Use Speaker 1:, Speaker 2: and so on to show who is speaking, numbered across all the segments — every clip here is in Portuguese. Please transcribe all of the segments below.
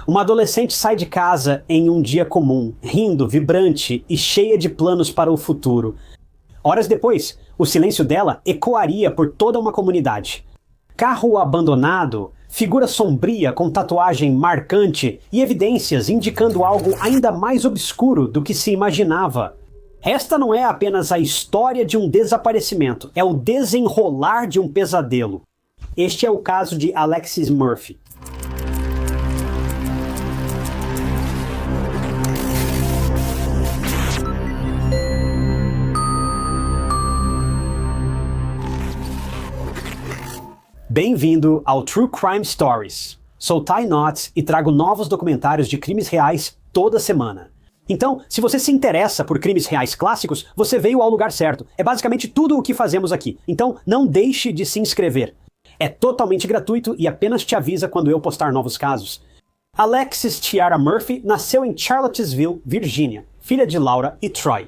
Speaker 1: Uma adolescente sai de casa em um dia comum, rindo, vibrante e cheia de planos para o futuro. Horas depois, o silêncio dela ecoaria por toda uma comunidade. Carro abandonado, figura sombria com tatuagem marcante e evidências indicando algo ainda mais obscuro do que se imaginava. Esta não é apenas a história de um desaparecimento, é o desenrolar de um pesadelo. Este é o caso de Alexis Murphy. Bem-vindo ao True Crime Stories. Sou Ty Knotts e trago novos documentários de crimes reais toda semana. Então, se você se interessa por crimes reais clássicos, você veio ao lugar certo. É basicamente tudo o que fazemos aqui. Então, não deixe de se inscrever. É totalmente gratuito e apenas te avisa quando eu postar novos casos. Alexis Tiara Murphy nasceu em Charlottesville, Virgínia, filha de Laura e Troy.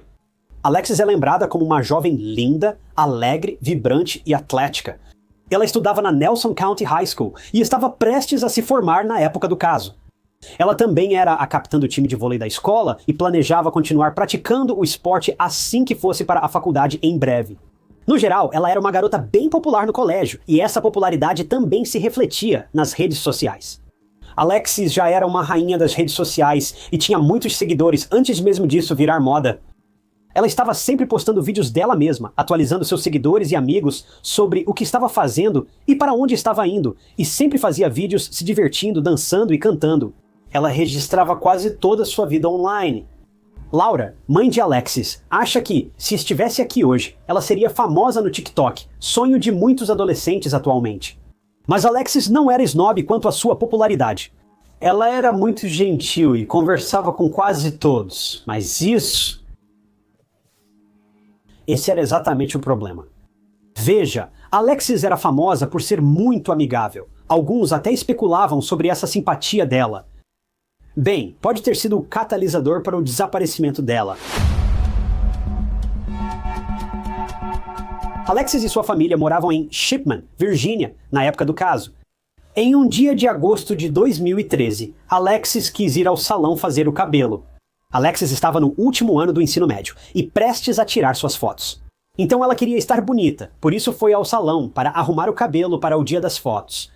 Speaker 1: Alexis é lembrada como uma jovem linda, alegre, vibrante e atlética. Ela estudava na Nelson County High School e estava prestes a se formar na época do caso. Ela também era a capitã do time de vôlei da escola e planejava continuar praticando o esporte assim que fosse para a faculdade em breve. No geral, ela era uma garota bem popular no colégio e essa popularidade também se refletia nas redes sociais. Alexis já era uma rainha das redes sociais e tinha muitos seguidores antes mesmo disso virar moda. Ela estava sempre postando vídeos dela mesma, atualizando seus seguidores e amigos sobre o que estava fazendo e para onde estava indo, e sempre fazia vídeos se divertindo, dançando e cantando. Ela registrava quase toda a sua vida online. Laura, mãe de Alexis, acha que, se estivesse aqui hoje, ela seria famosa no TikTok, sonho de muitos adolescentes atualmente. Mas Alexis não era snob quanto à sua popularidade. Ela era muito gentil e conversava com quase todos, mas esse era exatamente o problema. Veja, Alexis era famosa por ser muito amigável. Alguns até especulavam sobre essa simpatia dela. Bem, pode ter sido o catalisador para o desaparecimento dela. Alexis e sua família moravam em Shipman, Virgínia, na época do caso. Em um dia de agosto de 2013, Alexis quis ir ao salão fazer o cabelo. Alexis estava no último ano do ensino médio e prestes a tirar suas fotos. Então ela queria estar bonita, por isso foi ao salão para arrumar o cabelo para o dia das fotos.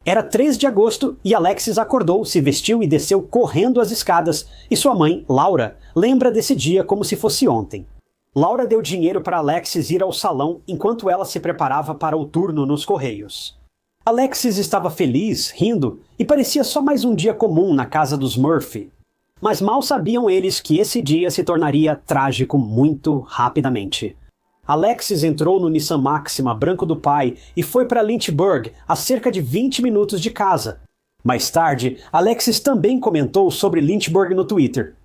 Speaker 1: Era 3 de agosto e Alexis acordou, se vestiu e desceu correndo as escadas, e sua mãe, Laura, lembra desse dia como se fosse ontem. Laura deu dinheiro para Alexis ir ao salão enquanto ela se preparava para o turno nos Correios. Alexis estava feliz, rindo, e parecia só mais um dia comum na casa dos Murphy. Mas mal sabiam eles que esse dia se tornaria trágico muito rapidamente. Alexis entrou no Nissan Maxima branco do pai e foi para Lynchburg, a cerca de 20 minutos de casa. Mais tarde, Alexis também comentou sobre Lynchburg no Twitter.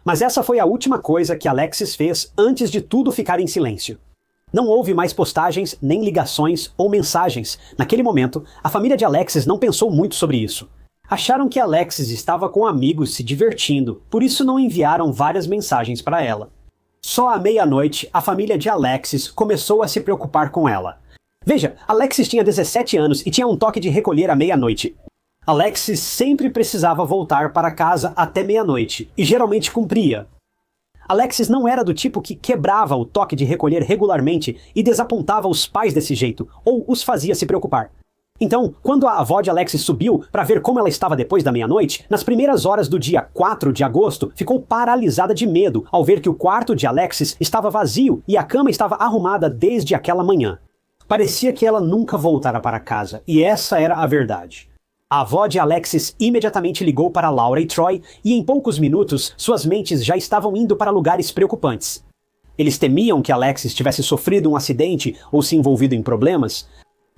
Speaker 1: Mas essa foi a última coisa que Alexis fez antes de tudo ficar em silêncio. Não houve mais postagens, nem ligações ou mensagens. Naquele momento, a família de Alexis não pensou muito sobre isso. Acharam que Alexis estava com amigos se divertindo, por isso não enviaram várias mensagens para ela. Só à meia-noite, a família de Alexis começou a se preocupar com ela. Veja, Alexis tinha 17 anos e tinha um toque de recolher à meia-noite. Alexis sempre precisava voltar para casa até meia-noite, e geralmente cumpria. Alexis não era do tipo que quebrava o toque de recolher regularmente e desapontava os pais desse jeito, ou os fazia se preocupar. Então, quando a avó de Alexis subiu para ver como ela estava depois da meia-noite, nas primeiras horas do dia 4 de agosto, ficou paralisada de medo ao ver que o quarto de Alexis estava vazio e a cama estava arrumada desde aquela manhã. Parecia que ela nunca voltara para casa, e essa era a verdade. A avó de Alexis imediatamente ligou para Laura e Troy, e em poucos minutos suas mentes já estavam indo para lugares preocupantes. Eles temiam que Alexis tivesse sofrido um acidente ou se envolvido em problemas.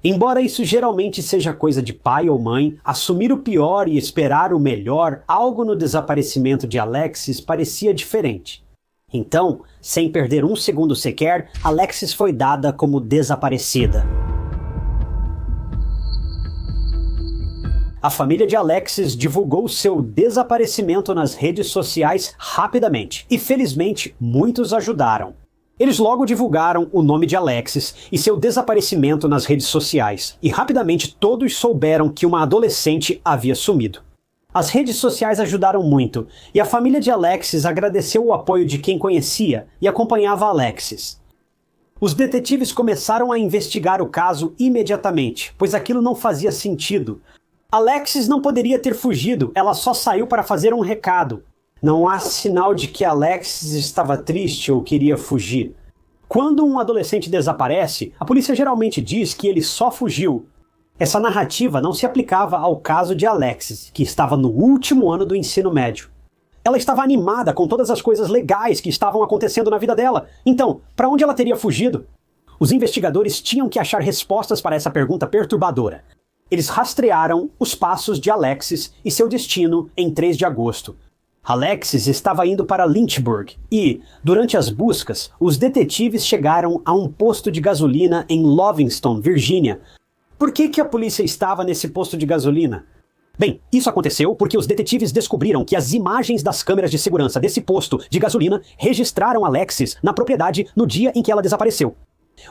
Speaker 1: Embora isso geralmente seja coisa de pai ou mãe, assumir o pior e esperar o melhor, algo no desaparecimento de Alexis parecia diferente. Então, sem perder um segundo sequer, Alexis foi dada como desaparecida. A família de Alexis divulgou seu desaparecimento nas redes sociais rapidamente, e felizmente muitos ajudaram. Eles logo divulgaram o nome de Alexis e seu desaparecimento nas redes sociais, e rapidamente todos souberam que uma adolescente havia sumido. As redes sociais ajudaram muito, e a família de Alexis agradeceu o apoio de quem conhecia e acompanhava Alexis. Os detetives começaram a investigar o caso imediatamente, pois aquilo não fazia sentido. Alexis não poderia ter fugido, ela só saiu para fazer um recado. Não há sinal de que Alexis estava triste ou queria fugir. Quando um adolescente desaparece, a polícia geralmente diz que ele só fugiu. Essa narrativa não se aplicava ao caso de Alexis, que estava no último ano do ensino médio. Ela estava animada com todas as coisas legais que estavam acontecendo na vida dela. Então, para onde ela teria fugido? Os investigadores tinham que achar respostas para essa pergunta perturbadora. Eles rastrearam os passos de Alexis e seu destino em 3 de agosto. Alexis estava indo para Lynchburg e, durante as buscas, os detetives chegaram a um posto de gasolina em Lovingston, Virgínia. Por que a polícia estava nesse posto de gasolina? Bem, isso aconteceu porque os detetives descobriram que as imagens das câmeras de segurança desse posto de gasolina registraram Alexis na propriedade no dia em que ela desapareceu.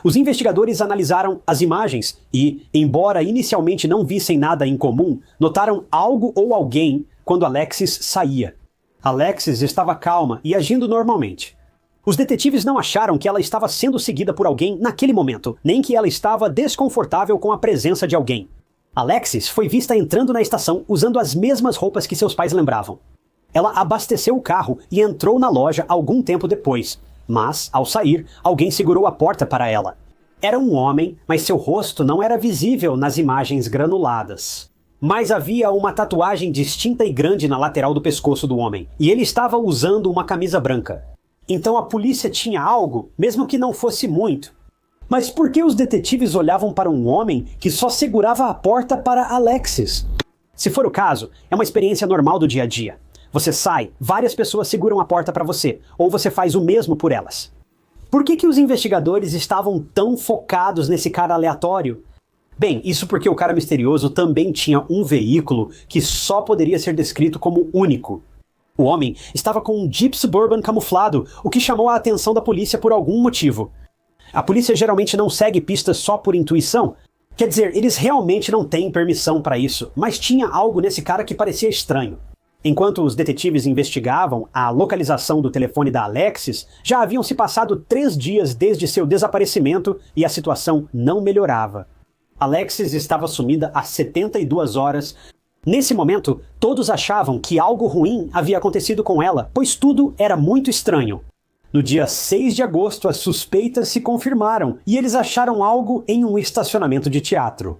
Speaker 1: Os investigadores analisaram as imagens e, embora inicialmente não vissem nada em comum, notaram algo ou alguém quando Alexis saía. Alexis estava calma e agindo normalmente. Os detetives não acharam que ela estava sendo seguida por alguém naquele momento, nem que ela estava desconfortável com a presença de alguém. Alexis foi vista entrando na estação usando as mesmas roupas que seus pais lembravam. Ela abasteceu o carro e entrou na loja algum tempo depois, mas, ao sair, alguém segurou a porta para ela. Era um homem, mas seu rosto não era visível nas imagens granuladas. Mas havia uma tatuagem distinta e grande na lateral do pescoço do homem, e ele estava usando uma camisa branca. Então a polícia tinha algo, mesmo que não fosse muito. Mas por que os detetives olhavam para um homem que só segurava a porta para Alexis? Se for o caso, é uma experiência normal do dia a dia. Você sai, várias pessoas seguram a porta para você, ou você faz o mesmo por elas. Por que os investigadores estavam tão focados nesse cara aleatório? Bem, isso porque o cara misterioso também tinha um veículo que só poderia ser descrito como único. O homem estava com um Jeep Suburban camuflado, o que chamou a atenção da polícia por algum motivo. A polícia geralmente não segue pistas só por intuição. Quer dizer, eles realmente não têm permissão para isso, mas tinha algo nesse cara que parecia estranho. Enquanto os detetives investigavam a localização do telefone da Alexis, já haviam se passado 3 dias desde seu desaparecimento e a situação não melhorava. Alexis estava sumida há 72 horas. Nesse momento, todos achavam que algo ruim havia acontecido com ela, pois tudo era muito estranho. No dia 6 de agosto, as suspeitas se confirmaram e eles acharam algo em um estacionamento de teatro.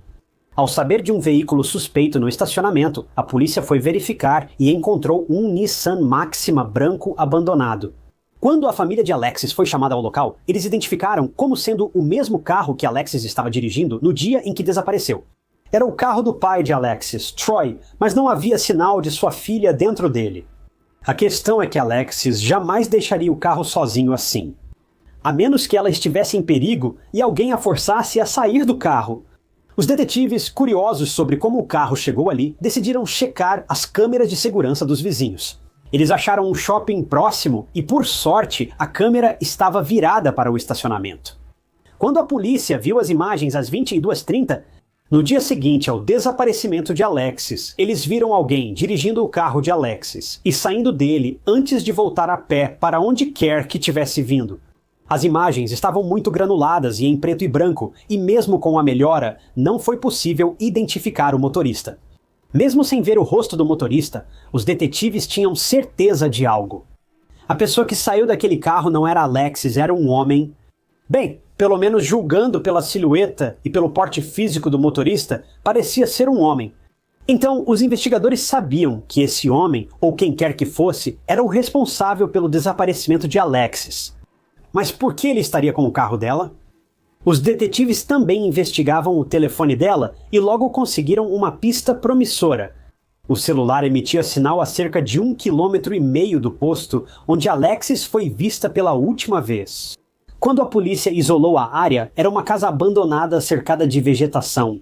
Speaker 1: Ao saber de um veículo suspeito no estacionamento, a polícia foi verificar e encontrou um Nissan Maxima branco abandonado. Quando a família de Alexis foi chamada ao local, eles identificaram como sendo o mesmo carro que Alexis estava dirigindo no dia em que desapareceu. Era o carro do pai de Alexis, Troy, mas não havia sinal de sua filha dentro dele. A questão é que Alexis jamais deixaria o carro sozinho assim. A menos que ela estivesse em perigo e alguém a forçasse a sair do carro. Os detetives, curiosos sobre como o carro chegou ali, decidiram checar as câmeras de segurança dos vizinhos. Eles acharam um shopping próximo e, por sorte, a câmera estava virada para o estacionamento. Quando a polícia viu as imagens às 22h30, no dia seguinte ao desaparecimento de Alexis, eles viram alguém dirigindo o carro de Alexis e saindo dele antes de voltar a pé para onde quer que tivesse vindo. As imagens estavam muito granuladas e em preto e branco, e mesmo com a melhora, não foi possível identificar o motorista. Mesmo sem ver o rosto do motorista, os detetives tinham certeza de algo. A pessoa que saiu daquele carro não era Alexis, era um homem. Bem, pelo menos julgando pela silhueta e pelo porte físico do motorista, parecia ser um homem. Então, os investigadores sabiam que esse homem, ou quem quer que fosse, era o responsável pelo desaparecimento de Alexis. Mas por que ele estaria com o carro dela? Os detetives também investigavam o telefone dela e logo conseguiram uma pista promissora. O celular emitia sinal a cerca de 1,5 km do posto onde Alexis foi vista pela última vez. Quando a polícia isolou a área, era uma casa abandonada cercada de vegetação.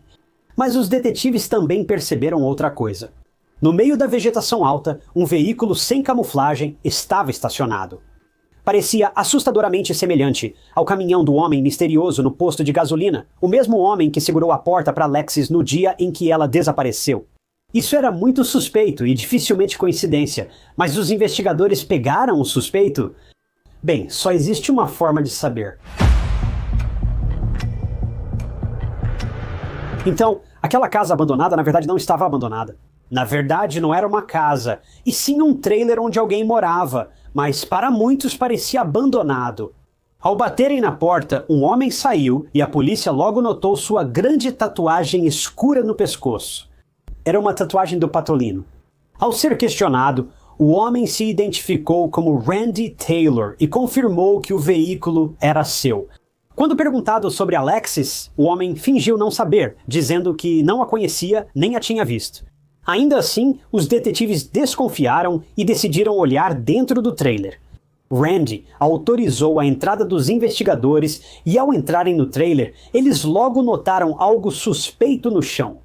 Speaker 1: Mas os detetives também perceberam outra coisa. No meio da vegetação alta, um veículo sem camuflagem estava estacionado. Parecia assustadoramente semelhante ao caminhão do homem misterioso no posto de gasolina, o mesmo homem que segurou a porta para Alexis no dia em que ela desapareceu. Isso era muito suspeito e dificilmente coincidência, mas os investigadores pegaram o suspeito? Bem, só existe uma forma de saber. Então, aquela casa abandonada na verdade não estava abandonada. Na verdade, não era uma casa, e sim um trailer onde alguém morava, mas para muitos parecia abandonado. Ao baterem na porta, um homem saiu e a polícia logo notou sua grande tatuagem escura no pescoço. Era uma tatuagem do Patolino. Ao ser questionado, o homem se identificou como Randy Taylor e confirmou que o veículo era seu. Quando perguntado sobre Alexis, o homem fingiu não saber, dizendo que não a conhecia nem a tinha visto. Ainda assim, os detetives desconfiaram e decidiram olhar dentro do trailer. Randy autorizou a entrada dos investigadores e, ao entrarem no trailer, eles logo notaram algo suspeito no chão.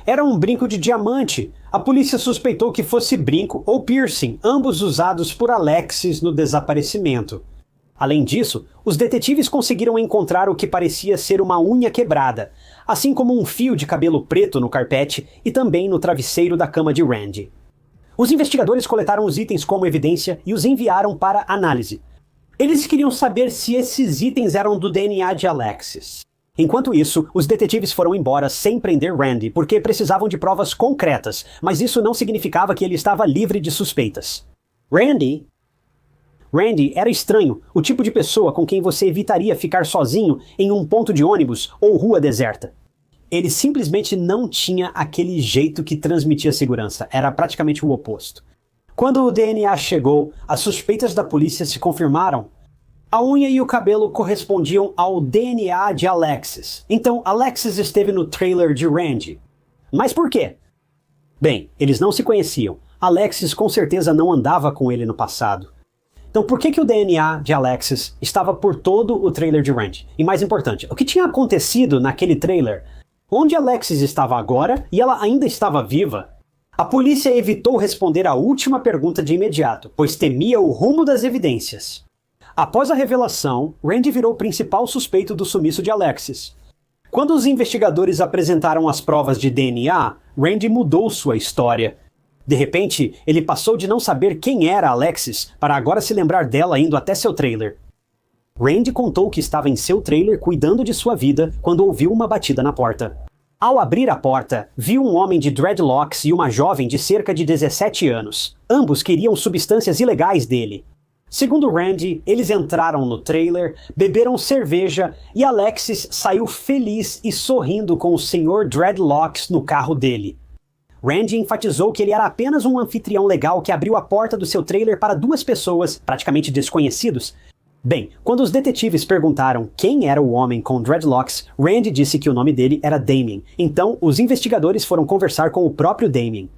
Speaker 1: Era um brinco de diamante. A polícia suspeitou que fosse brinco ou piercing, ambos usados por Alexis no desaparecimento. Além disso, os detetives conseguiram encontrar o que parecia ser uma unha quebrada, assim como um fio de cabelo preto no carpete e também no travesseiro da cama de Randy. Os investigadores coletaram os itens como evidência e os enviaram para análise. Eles queriam saber se esses itens eram do DNA de Alexis. Enquanto isso, os detetives foram embora sem prender Randy, porque precisavam de provas concretas, mas isso não significava que ele estava livre de suspeitas. Randy era estranho, o tipo de pessoa com quem você evitaria ficar sozinho em um ponto de ônibus ou rua deserta. Ele simplesmente não tinha aquele jeito que transmitia segurança, era praticamente o oposto. Quando o DNA chegou, as suspeitas da polícia se confirmaram. A unha e o cabelo correspondiam ao DNA de Alexis, então Alexis esteve no trailer de Randy. Mas por quê? Bem, eles não se conheciam, Alexis com certeza não andava com ele no passado. Então por que o DNA de Alexis estava por todo o trailer de Randy? E mais importante, o que tinha acontecido naquele trailer? Onde Alexis estava agora e ela ainda estava viva? A polícia evitou responder a última pergunta de imediato, pois temia o rumo das evidências. Após a revelação, Randy virou o principal suspeito do sumiço de Alexis. Quando os investigadores apresentaram as provas de DNA, Randy mudou sua história. De repente, ele passou de não saber quem era Alexis para agora se lembrar dela indo até seu trailer. Randy contou que estava em seu trailer cuidando de sua vida quando ouviu uma batida na porta. Ao abrir a porta, viu um homem de dreadlocks e uma jovem de cerca de 17 anos. Ambos queriam substâncias ilegais dele. Segundo Randy, eles entraram no trailer, beberam cerveja e Alexis saiu feliz e sorrindo com o Sr. Dreadlocks no carro dele. Randy enfatizou que ele era apenas um anfitrião legal que abriu a porta do seu trailer para duas pessoas, praticamente desconhecidos. Bem, quando os detetives perguntaram quem era o homem com dreadlocks, Randy disse que o nome dele era Damien. Então, os investigadores foram conversar com o próprio Damien.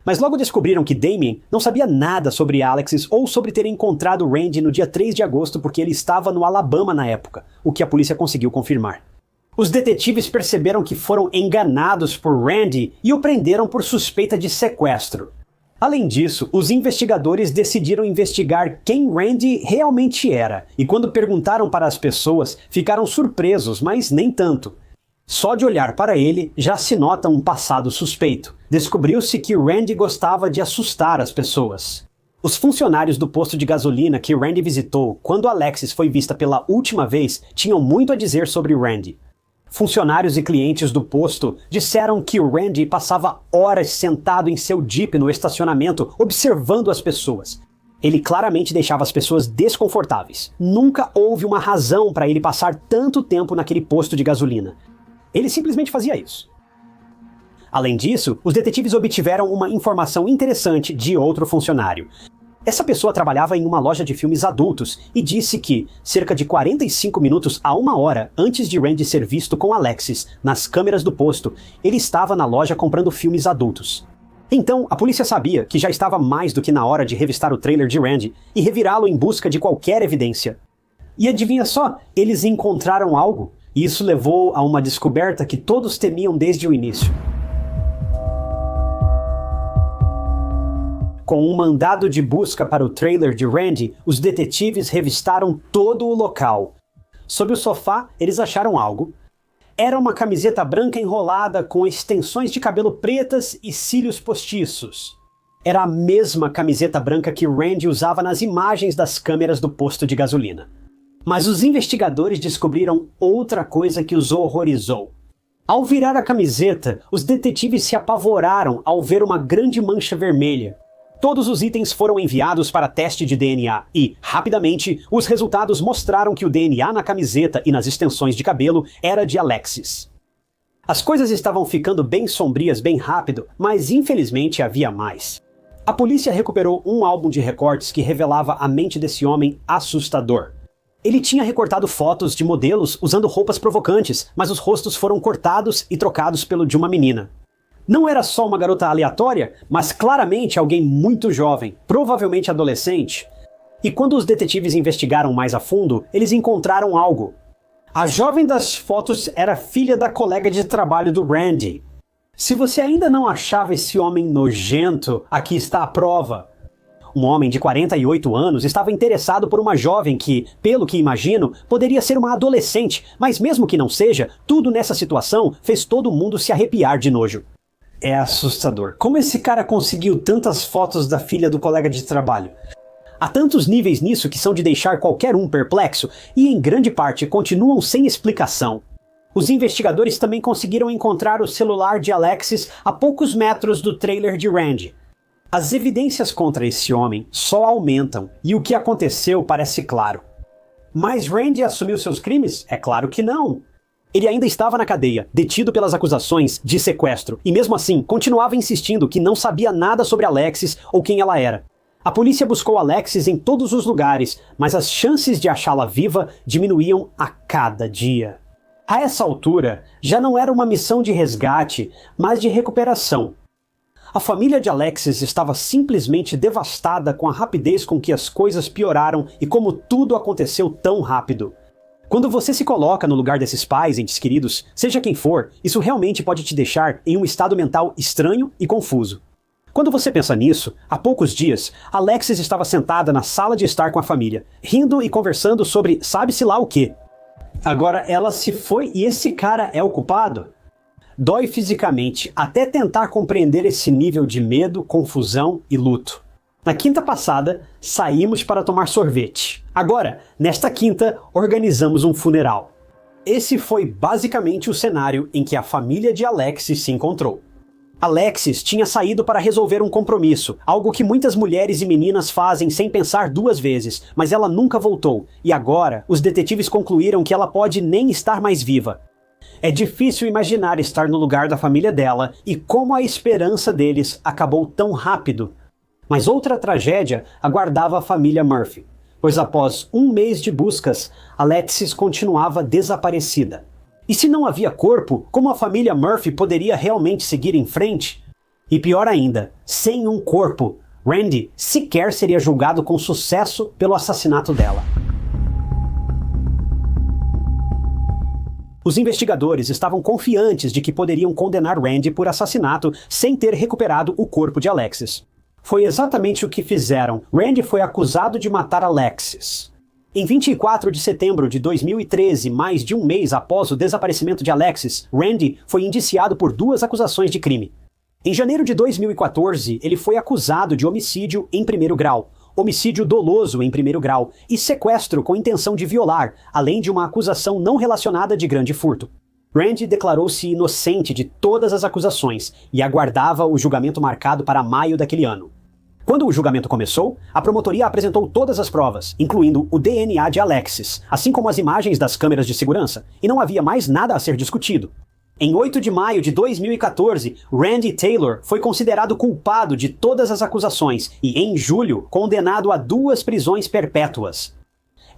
Speaker 1: Mas logo descobriram que Damien não sabia nada sobre Alexis ou sobre ter encontrado Randy no dia 3 de agosto porque ele estava no Alabama na época, o que a polícia conseguiu confirmar. Os detetives perceberam que foram enganados por Randy e o prenderam por suspeita de sequestro. Além disso, os investigadores decidiram investigar quem Randy realmente era, e quando perguntaram para as pessoas, ficaram surpresos, mas nem tanto. Só de olhar para ele, já se nota um passado suspeito. Descobriu-se que Randy gostava de assustar as pessoas. Os funcionários do posto de gasolina que Randy visitou quando Alexis foi vista pela última vez tinham muito a dizer sobre Randy. Funcionários e clientes do posto disseram que o Randy passava horas sentado em seu Jeep no estacionamento observando as pessoas. Ele claramente deixava as pessoas desconfortáveis. Nunca houve uma razão para ele passar tanto tempo naquele posto de gasolina. Ele simplesmente fazia isso. Além disso, os detetives obtiveram uma informação interessante de outro funcionário. Essa pessoa trabalhava em uma loja de filmes adultos e disse que, cerca de 45 minutos a 1 hora antes de Randy ser visto com Alexis nas câmeras do posto, ele estava na loja comprando filmes adultos. Então, a polícia sabia que já estava mais do que na hora de revistar o trailer de Randy e revirá-lo em busca de qualquer evidência. E adivinha só, eles encontraram algo, e isso levou a uma descoberta que todos temiam desde o início. Com um mandado de busca para o trailer de Randy, os detetives revistaram todo o local. Sob o sofá, eles acharam algo. Era uma camiseta branca enrolada com extensões de cabelo pretas e cílios postiços. Era a mesma camiseta branca que Randy usava nas imagens das câmeras do posto de gasolina. Mas os investigadores descobriram outra coisa que os horrorizou. Ao virar a camiseta, os detetives se apavoraram ao ver uma grande mancha vermelha. Todos os itens foram enviados para teste de DNA e, rapidamente, os resultados mostraram que o DNA na camiseta e nas extensões de cabelo era de Alexis. As coisas estavam ficando bem sombrias bem rápido, mas infelizmente havia mais. A polícia recuperou um álbum de recortes que revelava a mente desse homem assustador. Ele tinha recortado fotos de modelos usando roupas provocantes, mas os rostos foram cortados e trocados pelo de uma menina. Não era só uma garota aleatória, mas claramente alguém muito jovem, provavelmente adolescente. E quando os detetives investigaram mais a fundo, eles encontraram algo. A jovem das fotos era filha da colega de trabalho do Randy. Se você ainda não achava esse homem nojento, aqui está a prova. Um homem de 48 anos estava interessado por uma jovem que, pelo que imagino, poderia ser uma adolescente, mas mesmo que não seja, tudo nessa situação fez todo mundo se arrepiar de nojo. É assustador. Como esse cara conseguiu tantas fotos da filha do colega de trabalho? Há tantos níveis nisso que são de deixar qualquer um perplexo e, em grande parte, continuam sem explicação. Os investigadores também conseguiram encontrar o celular de Alexis a poucos metros do trailer de Randy. As evidências contra esse homem só aumentam e o que aconteceu parece claro. Mas Randy assumiu seus crimes? É claro que não. Ele ainda estava na cadeia, detido pelas acusações de sequestro, e mesmo assim continuava insistindo que não sabia nada sobre Alexis ou quem ela era. A polícia buscou Alexis em todos os lugares, mas as chances de achá-la viva diminuíam a cada dia. A essa altura, já não era uma missão de resgate, mas de recuperação. A família de Alexis estava simplesmente devastada com a rapidez com que as coisas pioraram e como tudo aconteceu tão rápido. Quando você se coloca no lugar desses pais, entes queridos, seja quem for, isso realmente pode te deixar em um estado mental estranho e confuso. Quando você pensa nisso, há poucos dias, Alexis estava sentada na sala de estar com a família, rindo e conversando sobre sabe-se lá o quê. Agora ela se foi e esse cara é o culpado? Dói fisicamente até tentar compreender esse nível de medo, confusão e luto. Na quinta passada, saímos para tomar sorvete. Agora, nesta quinta, organizamos um funeral. Esse foi basicamente o cenário em que a família de Alexis se encontrou. Alexis tinha saído para resolver um compromisso, algo que muitas mulheres e meninas fazem sem pensar duas vezes, mas ela nunca voltou, e agora os detetives concluíram que ela pode nem estar mais viva. É difícil imaginar estar no lugar da família dela e como a esperança deles acabou tão rápido. Mas outra tragédia aguardava a família Murphy, pois após um mês de buscas, Alexis continuava desaparecida. E se não havia corpo, como a família Murphy poderia realmente seguir em frente? E pior ainda, sem um corpo, Randy sequer seria julgado com sucesso pelo assassinato dela. Os investigadores estavam confiantes de que poderiam condenar Randy por assassinato sem ter recuperado o corpo de Alexis. Foi exatamente o que fizeram. Randy foi acusado de matar Alexis. Em 24 de setembro de 2013, mais de um mês após o desaparecimento de Alexis, Randy foi indiciado por duas acusações de crime. Em janeiro de 2014, ele foi acusado de homicídio em primeiro grau, homicídio doloso em primeiro grau e sequestro com intenção de violar, além de uma acusação não relacionada de grande furto. Randy declarou-se inocente de todas as acusações e aguardava o julgamento marcado para maio daquele ano. Quando o julgamento começou, a promotoria apresentou todas as provas, incluindo o DNA de Alexis, assim como as imagens das câmeras de segurança, e não havia mais nada a ser discutido. Em 8 de maio de 2014, Randy Taylor foi considerado culpado de todas as acusações e, em julho, condenado a 2 prisões perpétuas.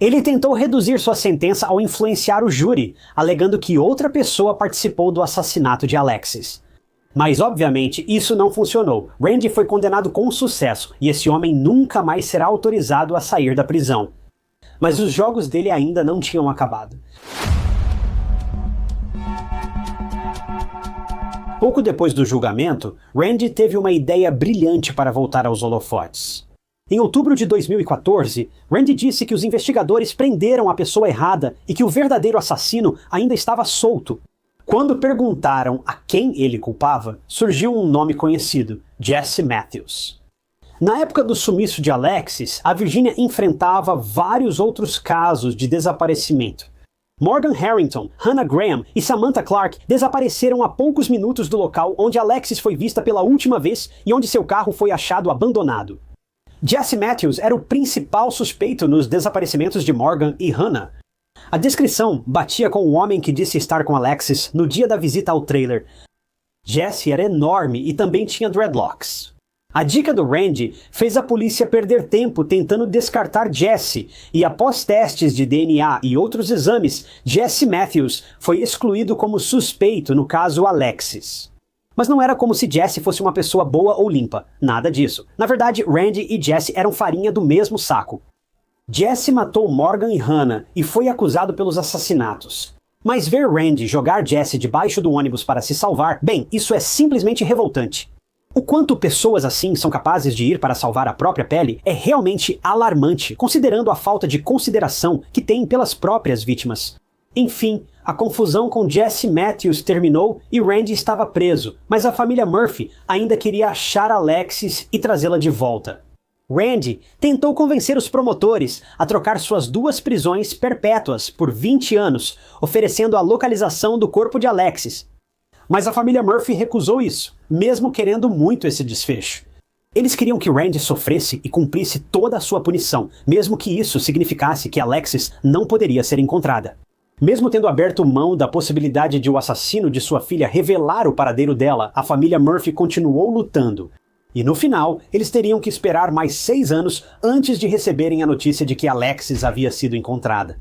Speaker 1: Ele tentou reduzir sua sentença ao influenciar o júri, alegando que outra pessoa participou do assassinato de Alexis. Mas, obviamente, isso não funcionou. Randy foi condenado com sucesso, e esse homem nunca mais será autorizado a sair da prisão. Mas os jogos dele ainda não tinham acabado. Pouco depois do julgamento, Randy teve uma ideia brilhante para voltar aos holofotes. Em outubro de 2014, Randy disse que os investigadores prenderam a pessoa errada e que o verdadeiro assassino ainda estava solto. Quando perguntaram a quem ele culpava, surgiu um nome conhecido: Jesse Matthews. Na época do sumiço de Alexis, a Virginia enfrentava vários outros casos de desaparecimento. Morgan Harrington, Hannah Graham e Samantha Clark desapareceram a poucos minutos do local onde Alexis foi vista pela última vez e onde seu carro foi achado abandonado. Jesse Matthews era o principal suspeito nos desaparecimentos de Morgan e Hannah. A descrição batia com o homem que disse estar com Alexis no dia da visita ao trailer. Jesse era enorme e também tinha dreadlocks. A dica do Randy fez a polícia perder tempo tentando descartar Jesse, e após testes de DNA e outros exames, Jesse Matthews foi excluído como suspeito no caso Alexis. Mas não era como se Jesse fosse uma pessoa boa ou limpa, nada disso. Na verdade, Randy e Jesse eram farinha do mesmo saco. Jesse matou Morgan e Hannah e foi acusado pelos assassinatos. Mas ver Randy jogar Jesse debaixo do ônibus para se salvar, bem, isso é simplesmente revoltante. O quanto pessoas assim são capazes de ir para salvar a própria pele é realmente alarmante, considerando a falta de consideração que têm pelas próprias vítimas. Enfim, a confusão com Jesse Matthews terminou e Randy estava preso, mas a família Murphy ainda queria achar Alexis e trazê-la de volta. Randy tentou convencer os promotores a trocar suas 2 prisões perpétuas por 20 anos, oferecendo a localização do corpo de Alexis. Mas a família Murphy recusou isso, mesmo querendo muito esse desfecho. Eles queriam que Randy sofresse e cumprisse toda a sua punição, mesmo que isso significasse que Alexis não poderia ser encontrada. Mesmo tendo aberto mão da possibilidade de o assassino de sua filha revelar o paradeiro dela, a família Murphy continuou lutando. E no final, eles teriam que esperar mais 6 anos antes de receberem a notícia de que Alexis havia sido encontrada.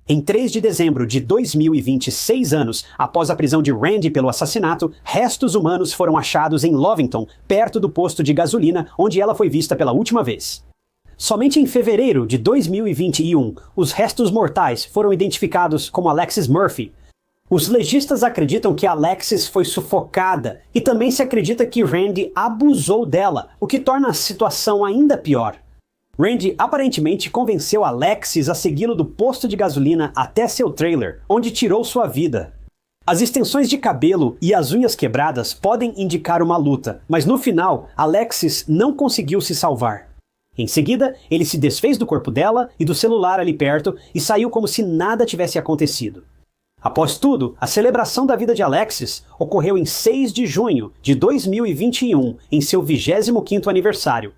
Speaker 1: Em 3 de dezembro de 2020, 6 anos após a prisão de Randy pelo assassinato, restos humanos foram achados em Lovington, perto do posto de gasolina onde ela foi vista pela última vez. Somente em fevereiro de 2021, os restos mortais foram identificados como Alexis Murphy. Os legistas acreditam que Alexis foi sufocada e também se acredita que Randy abusou dela, o que torna a situação ainda pior. Randy aparentemente convenceu Alexis a segui-lo do posto de gasolina até seu trailer, onde tirou sua vida. As extensões de cabelo e as unhas quebradas podem indicar uma luta, mas no final, Alexis não conseguiu se salvar. Em seguida, ele se desfez do corpo dela e do celular ali perto e saiu como se nada tivesse acontecido. Após tudo, a celebração da vida de Alexis ocorreu em 6 de junho de 2021, em seu 25º aniversário.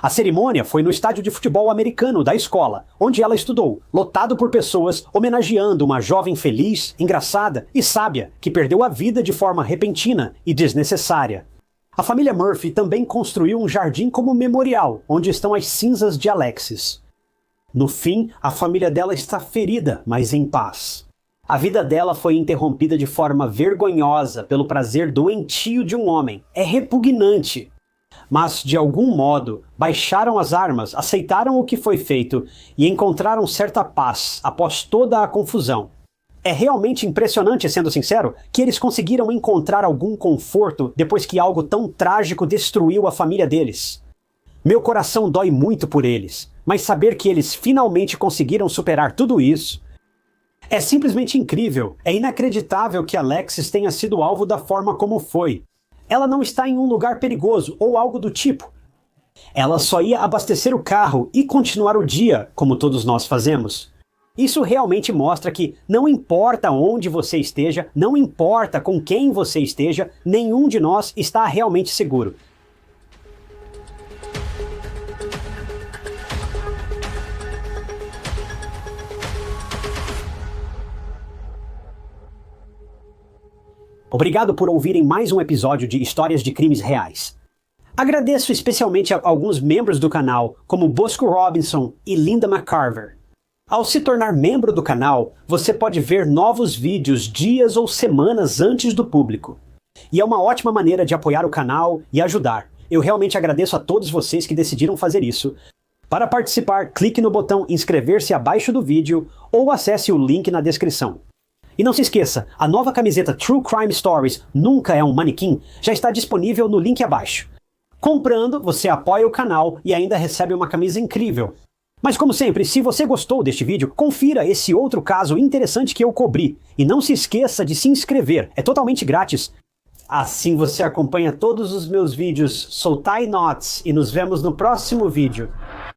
Speaker 1: A cerimônia foi no estádio de futebol americano da escola, onde ela estudou, lotado por pessoas homenageando uma jovem feliz, engraçada e sábia que perdeu a vida de forma repentina e desnecessária. A família Murphy também construiu um jardim como memorial, onde estão as cinzas de Alexis. No fim, a família dela está ferida, mas em paz. A vida dela foi interrompida de forma vergonhosa pelo prazer doentio de um homem. É repugnante. Mas, de algum modo, baixaram as armas, aceitaram o que foi feito e encontraram certa paz após toda a confusão. É realmente impressionante, sendo sincero, que eles conseguiram encontrar algum conforto depois que algo tão trágico destruiu a família deles. Meu coração dói muito por eles, mas saber que eles finalmente conseguiram superar tudo isso é simplesmente incrível. É inacreditável que Alexis tenha sido alvo da forma como foi. Ela não está em um lugar perigoso ou algo do tipo. Ela só ia abastecer o carro e continuar o dia, como todos nós fazemos. Isso realmente mostra que não importa onde você esteja, não importa com quem você esteja, nenhum de nós está realmente seguro. Obrigado por ouvirem mais um episódio de Histórias de Crimes Reais. Agradeço especialmente a alguns membros do canal, como Bosco Robinson e Linda McCarver. Ao se tornar membro do canal, você pode ver novos vídeos dias ou semanas antes do público. E é uma ótima maneira de apoiar o canal e ajudar. Eu realmente agradeço a todos vocês que decidiram fazer isso. Para participar, clique no botão inscrever-se abaixo do vídeo ou acesse o link na descrição. E não se esqueça, a nova camiseta True Crime Stories Nunca é um Manequim já está disponível no link abaixo. Comprando, você apoia o canal e ainda recebe uma camisa incrível. Mas como sempre, se você gostou deste vídeo, confira esse outro caso interessante que eu cobri. E não se esqueça de se inscrever, é totalmente grátis. Assim você acompanha todos os meus vídeos. Sou Ty Knots e nos vemos no próximo vídeo.